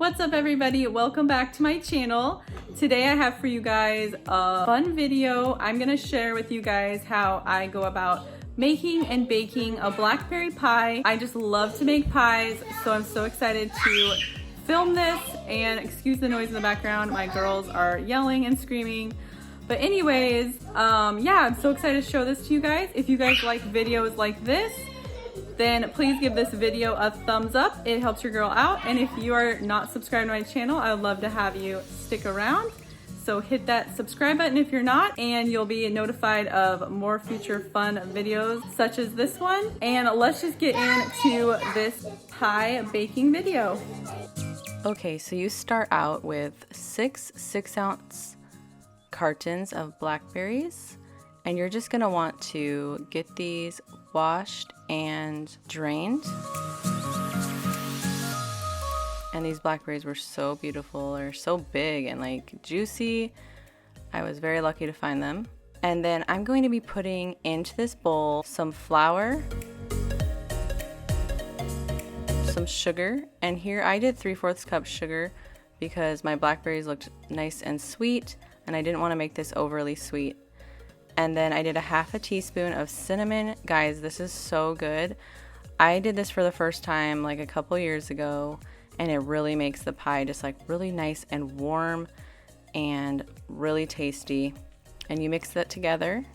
What's up everybody? Welcome back to my channel. Today I have for you guys a fun video. I'm gonna share with you guys how I go about making and baking a blackberry pie. I just love to make pies, so I'm so excited to film this, and excuse the noise in the background. My girls are yelling and screaming. But anyways, yeah, I'm so excited to show this to you guys. If you guys like videos like this, then please give this video a thumbs up. It helps your girl out. And if you are not subscribed to my channel, I would love to have you stick around. So hit that subscribe button if you're not, and you'll be notified of more future fun videos such as this one. And let's just get into this pie baking video. Okay, so you start out with six 6-ounce cartons of blackberries, and you're just gonna want to get these washed and drained. And these blackberries were so beautiful. They're so big and like juicy. I was very lucky to find them. And then I'm going to be putting into this bowl some flour, some sugar, and here I did 3/4 cup sugar because my blackberries looked nice and sweet and I didn't want to make this overly sweet. And then I did a 1/2 teaspoon of cinnamon. Guys, this is so good. I did this for the first time like a couple years ago, and it really makes the pie just like really nice and warm and really tasty. And you mix that together.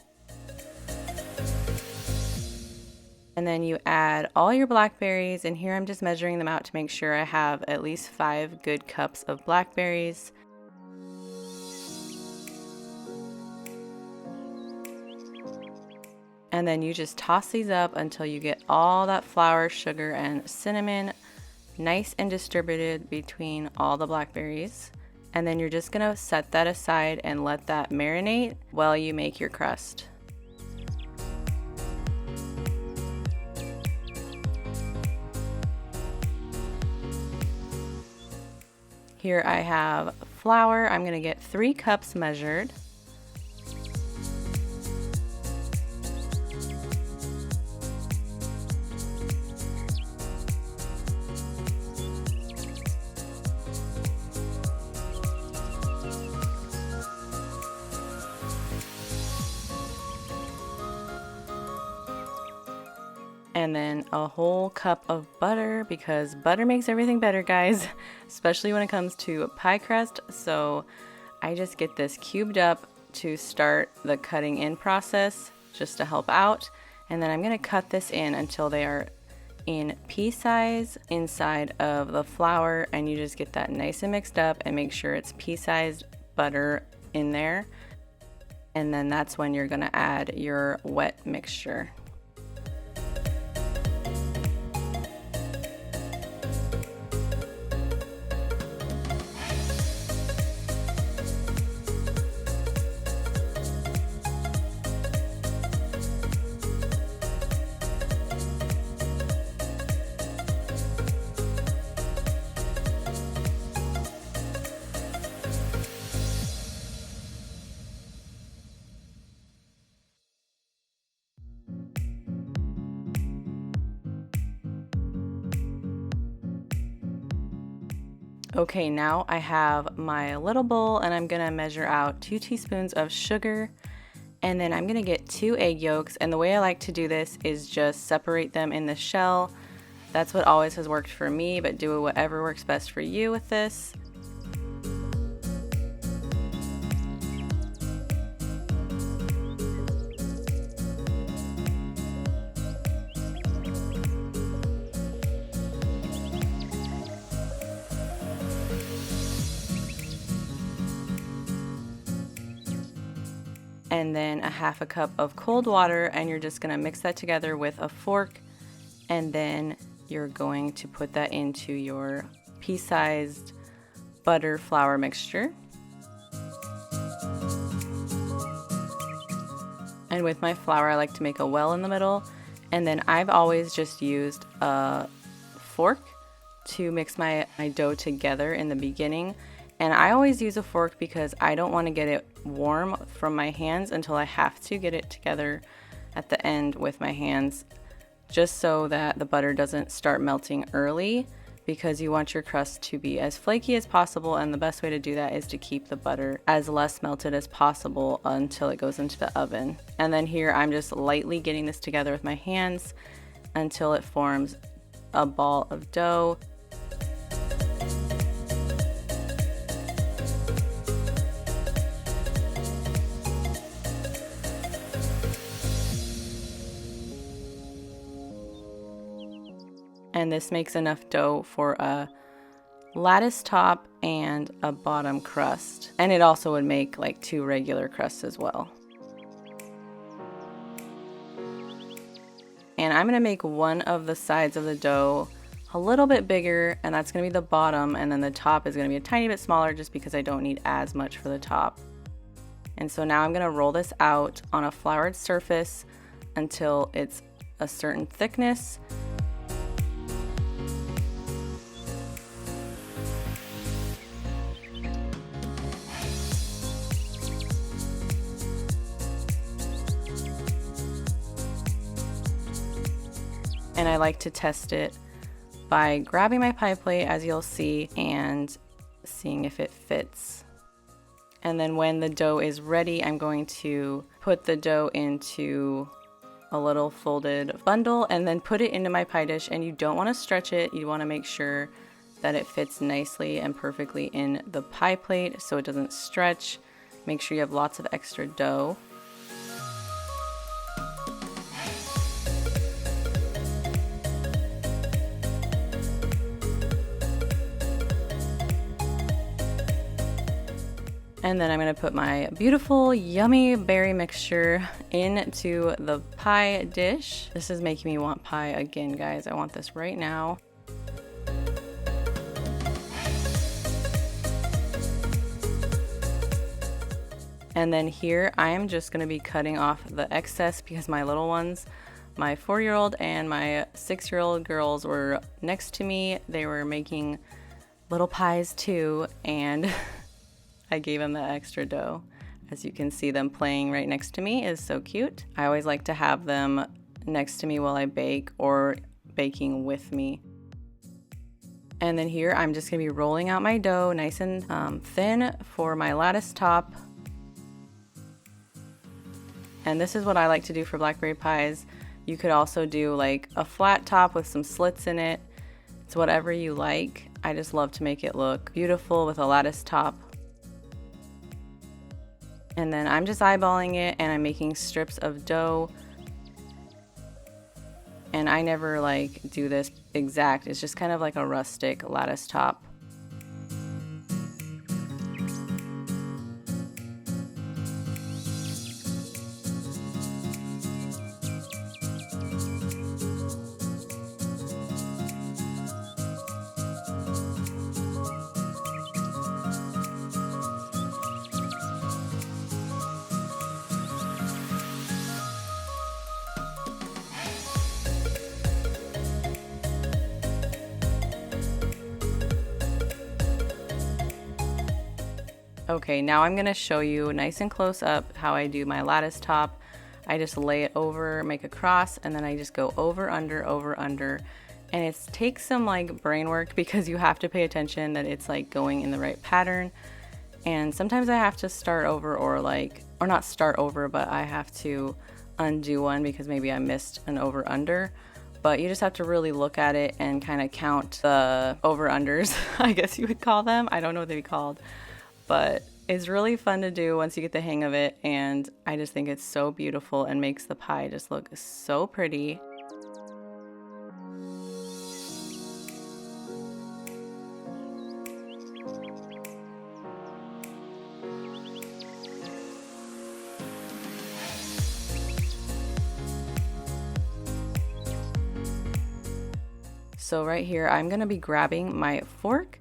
And then you add all your blackberries, and here I'm just measuring them out to make sure I have at least 5 good cups of blackberries. And then you just toss these up until you get all that flour, sugar, and cinnamon nice and distributed between all the blackberries. And then you're just gonna set that aside and let that marinate while you make your crust. Here I have flour. I'm gonna get 3 cups measured. And then a whole cup of butter, because butter makes everything better, guys, especially when it comes to pie crust. So I just get this cubed up to start the cutting in process just to help out. And then I'm gonna cut this in until they are in pea size inside of the flour, and you just get that nice and mixed up and make sure it's pea-sized butter in there. And then that's when you're gonna add your wet mixture. Okay, now I have my little bowl, and I'm gonna measure out 2 teaspoons of sugar, and then I'm gonna get 2 egg yolks. And the way I like to do this is just separate them in the shell. That's what always has worked for me, but do whatever works best for you with this. And then a 1/2 cup of cold water, and you're just gonna mix that together with a fork, and then you're going to put that into your pea-sized butter flour mixture. And with my flour, I like to make a well in the middle, and then I've always just used a fork to mix my dough together in the beginning. And I always use a fork because I don't want to get it warm from my hands until I have to get it together at the end with my hands, just so that the butter doesn't start melting early because you want your crust to be as flaky as possible, and the best way to do that is to keep the butter as less melted as possible until it goes into the oven. And then here I'm just lightly getting this together with my hands until it forms a ball of dough. And this makes enough dough for a lattice top and a bottom crust. And it also would make like 2 regular crusts as well. And I'm gonna make one of the sides of the dough a little bit bigger, and that's gonna be the bottom, and then the top is gonna be a tiny bit smaller just because I don't need as much for the top. And so now I'm gonna roll this out on a floured surface until it's a certain thickness. And I like to test it by grabbing my pie plate, as you'll see, and seeing if it fits. And then when the dough is ready, I'm going to put the dough into a little folded bundle and then put it into my pie dish. And you don't want to stretch it. You want to make sure that it fits nicely and perfectly in the pie plate so it doesn't stretch. Make sure you have lots of extra dough. And then I'm going to put my beautiful, yummy berry mixture into the pie dish. This is making me want pie again, guys. I want this right now. And then here I am just going to be cutting off the excess because my little ones, my 4-year-old and my 6-year-old girls were next to me. They were making little pies too, and I gave them the extra dough. As you can see, them playing right next to me is so cute. I always like to have them next to me while I bake or baking with me. And then here I'm just gonna be rolling out my dough nice and thin for my lattice top. And this is what I like to do for blackberry pies. You could also do like a flat top with some slits in it. It's whatever you like. I just love to make it look beautiful with a lattice top. And then I'm just eyeballing it and I'm making strips of dough. And I never like do this exact, it's just kind of like a rustic lattice top. Okay, now I'm gonna show you nice and close up how I do my lattice top. I just lay it over, make a cross, and then I just go over, under, and it takes some like brain work because you have to pay attention that it's like going in the right pattern. And sometimes I have to start over or not start over, but I have to undo one because maybe I missed an over under. But you just have to really look at it and kind of count the over unders, I guess you would call them. I don't know what they'd be called. But it's really fun to do once you get the hang of it, and I just think it's so beautiful and makes the pie just look so pretty. So right here, I'm gonna be grabbing my fork.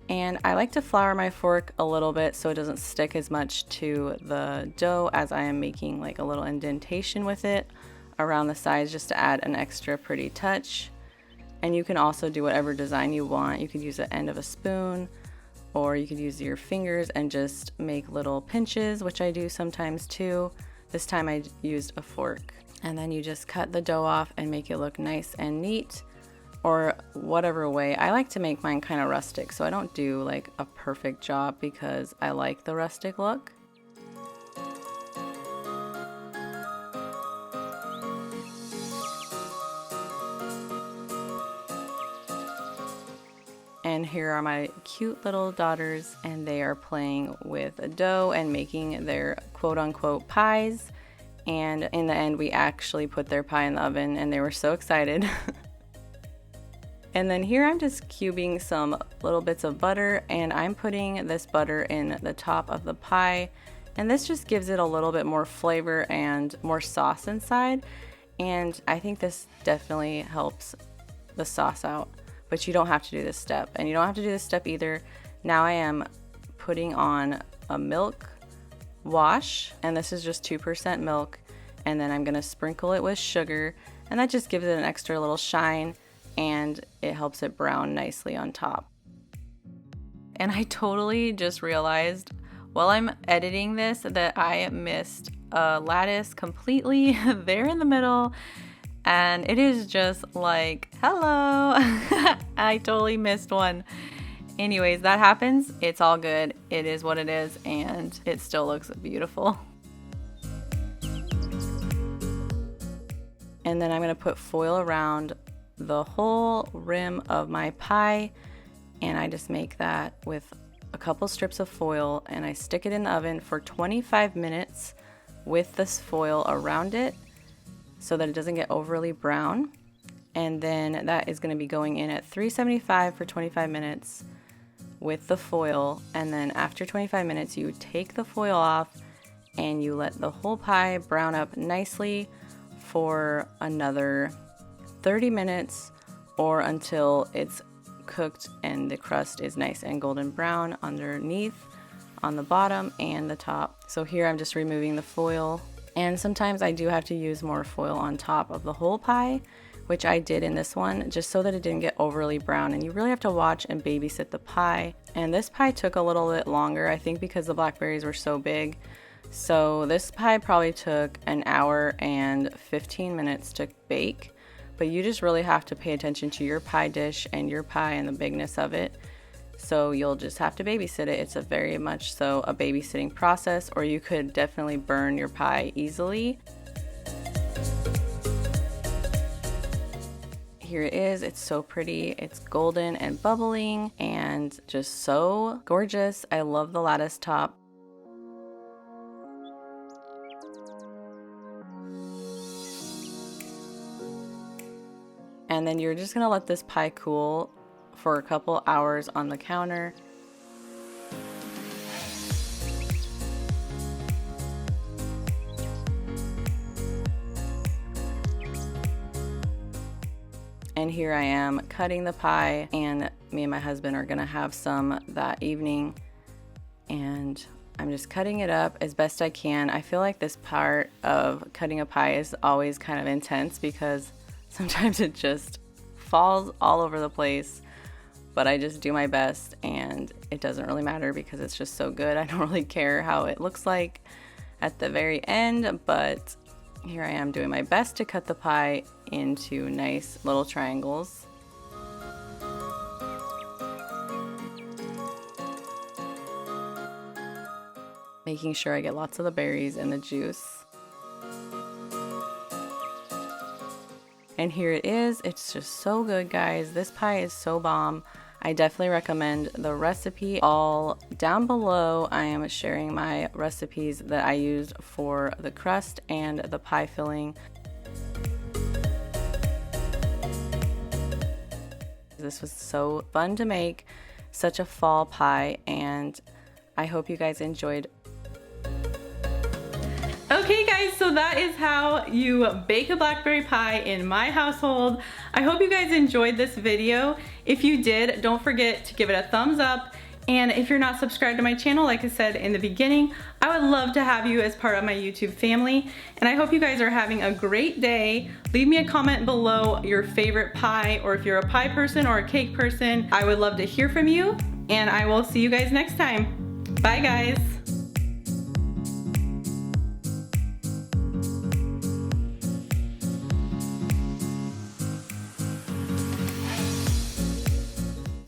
And I like to flour my fork a little bit so it doesn't stick as much to the dough as I am making like a little indentation with it around the sides just to add an extra pretty touch. And you can also do whatever design you want. You could use the end of a spoon, or you could use your fingers and just make little pinches, which I do sometimes too. This time I used a fork. And then you just cut the dough off and make it look nice and neat. or whatever way. I like to make mine kind of rustic, so I don't do like a perfect job because I like the rustic look. And here are my cute little daughters, and they are playing with a dough and making their quote-unquote pies. And in the end, we actually put their pie in the oven, and they were so excited. And then here I'm just cubing some little bits of butter, and I'm putting this butter in the top of the pie. And this just gives it a little bit more flavor and more sauce inside. And I think this definitely helps the sauce out. But you don't have to do this step, and you don't have to do this step either. Now I am putting on a milk wash, and this is just 2% milk, and then I'm gonna sprinkle it with sugar, and that just gives it an extra little shine, and it helps it brown nicely on top. And I totally just realized while I'm editing this that I missed a lattice completely there in the middle. And it is just like, hello, I totally missed one. Anyways, that happens. It's all good. It is what it is, and it still looks beautiful. And then I'm gonna put foil around the whole rim of my pie, and I just make that with a couple strips of foil, and I stick it in the oven for 25 minutes with this foil around it, so that it doesn't get overly brown. And then that is going to be going in at 375 for 25 minutes with the foil. And then after 25 minutes, you take the foil off and you let the whole pie brown up nicely for another 30 minutes or until it's cooked and the crust is nice and golden brown underneath, on the bottom and the top. So here I'm just removing the foil. And sometimes I do have to use more foil on top of the whole pie, which I did in this one, just so that it didn't get overly brown. And you really have to watch and babysit the pie. And this pie took a little bit longer, I think because the blackberries were so big. So this pie probably took an hour and 15 minutes to bake. But you just really have to pay attention to your pie dish and your pie and the bigness of it. So you'll just have to babysit it. It's a very much so a babysitting process, or you could definitely burn your pie easily. Here it is. It's so pretty. It's golden and bubbling and just so gorgeous. I love the lattice top. And then you're just gonna let this pie cool for a couple hours on the counter. And here I am cutting the pie, and me and my husband are gonna have some that evening. And I'm just cutting it up as best I can. I feel like this part of cutting a pie is always kind of intense because sometimes it just falls all over the place. But I just do my best, and it doesn't really matter because it's just so good. I don't really care how it looks like at the very end, but here I am doing my best to cut the pie into nice little triangles. Making sure I get lots of the berries and the juice. And here it is. It's just so good, guys. This pie is so bomb. I definitely recommend the recipe. All down below, I am sharing my recipes that I used for the crust and the pie filling. This was so fun to make, such a fall pie, and I hope you guys enjoyed. Okay guys, so that is how you bake a blackberry pie in my household. I hope you guys enjoyed this video. If you did, don't forget to give it a thumbs up. And if you're not subscribed to my channel, like I said in the beginning, I would love to have you as part of my YouTube family. And I hope you guys are having a great day. Leave me a comment below your favorite pie, or if you're a pie person or a cake person, I would love to hear from you. And I will see you guys next time. Bye guys.